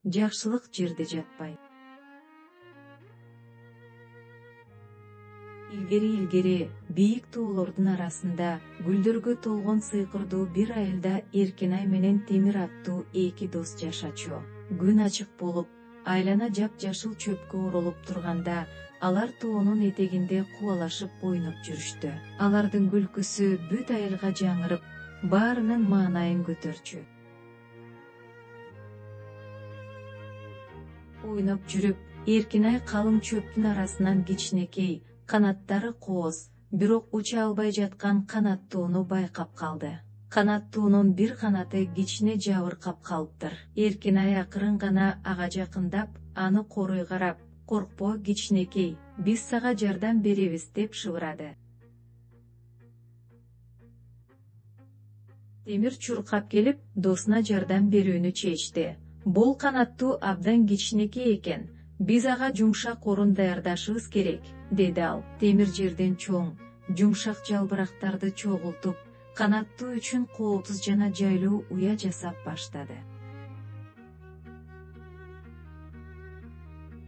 жакшылык жерде жатпайт. Илгери бийик тоолордун арасында гүлдөргө толгон сыйкырдуу бир айылда Эркинай менен Темир аттуу эки дос жашачу. Күн ачык болуп, айлана жап-жашыл чөпкө оролуп турганда, алар тоонун этегинде кубалашып ойноп жүрүштү. Алардын күлкүсү бүт айылга жаңырып, баарынын маанайын көтөрчү. Ойноп жүрүп, Эркинай калың чөптүн арасынан кичинекей, канаттары кооз, бирок уча албай жаткан канаттууну байкап калды. Канаттуунун бир канаты кичине жабыркап калыптыр. Эркинай акырын гана ага жакындап, аны корой карап, "Коркпо кичинекей, биз сага жардам беребиз" деп шыбырады. Темир чуркап келип, досуна жардам берүүнү чечти. "Бул канаттуу абдан кичинекей экен. Биз ага жумшак орун даярдашыбыз керек", деди ал. Темир жерден чоң, жумшак жалбырактарды чогултуп, канаттуу үчүн коопсуз жана жайлуу уя жасап баштады.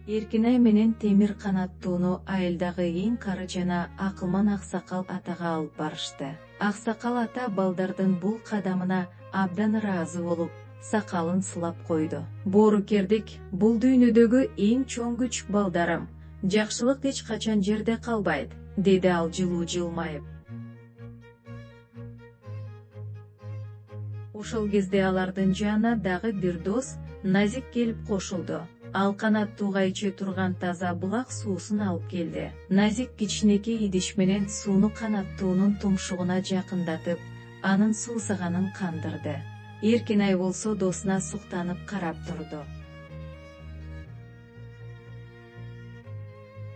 Эркинай менен Темир канаттууну айылдагы эң кары жана акылман Аксакал атага алып барышты. Аксакал ата балдардын бул кадамына абдан ыраазы болуп, сакалын сылап койду. "Боорукердик, бул дүйнөдөгү эң чоң күч балдарым. Жакшылык эч качан жерде калбайт", деди ал жылуу жылмайып. Ошол кезде алардын жанына дагы бир дос, Назик келип кошулду. Ал канаттууга иче турган таза булак суусун алып келди. Назик кичинекей идиш менен сууну канаттуунун тумшугуна жакындатып, анын суусаганын кандырды. Эркинай болсо досуна суктанып карап турду.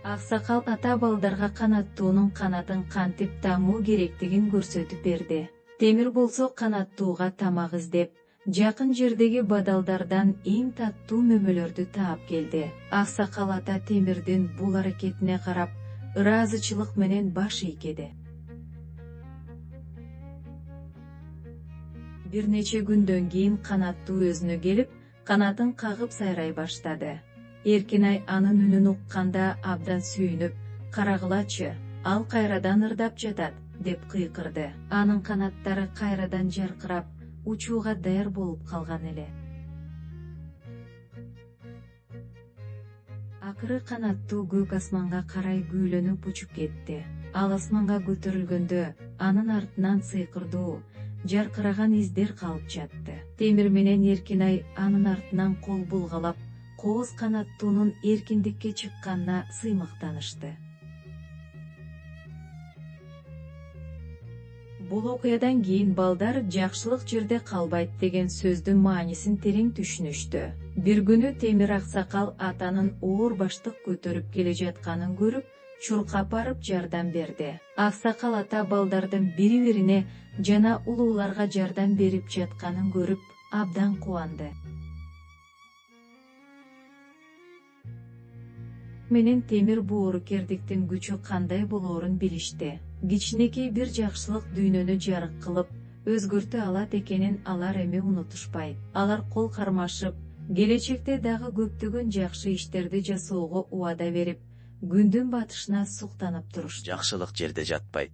Аксакал ата балдарга канаттуунун канатын кантип таңуу керектигин көрсөтүп берди. Темир болсо канаттууга тамак издеп, жакын жердеги бадалдардан эң таттуу мөмөлөрдү таап келди. Аксакал ата Темирдин бул аракетине карап, ыраазычылык менен баш ийкеди. Бир нече күндөн кийин канаттуу өзүнө келип, канатын кагып сайрай баштады. Эркинай анын үнүн укканда абдан сүйүнүп, "Карагылачы, ал кайрадан ырдап жатат", деп кыйкырды. Анын канаттары кайрадан жаркырап, учууга даяр болуп калган эле. Акыры канаттуу көк асманга карай күүлөнүп учуп кетти. Ал асманга көтөрүлгөндө, анын артынан сыйкырдуу, жаркыраган издер калып жатты. Темир менен Эркинай анын артынан кол булгалап, кооз канаттуунун эркиндикке чыкканына сыймыктанышты. Бул окуядан кийин балдар жакшылык жерде калбайт деген сөздүн маанисин терең түшүнүштү. Бир күнү Темир Аксакал атанын оор баштык көтөрүп келе жатканын көрүп, чуркап барып жардам берди. Аксакал ата балдардын бири-бирине жана улууларга жардам берип жатканын көрүп, абдан кубанды. Менен Темир боорукердиктин күчү кандай болоорун билишти. Кичинекей бир жакшылык дүйнөнү жарык кылып, өзгөртө алат экенин алар эми унутушпайт. Алар кол кармашып, келечекте дагы көптөгөн жакшы иштерди жасоого убада берип, күндүн батышына суктанып турушту. Жакшылык жерде жатпайт.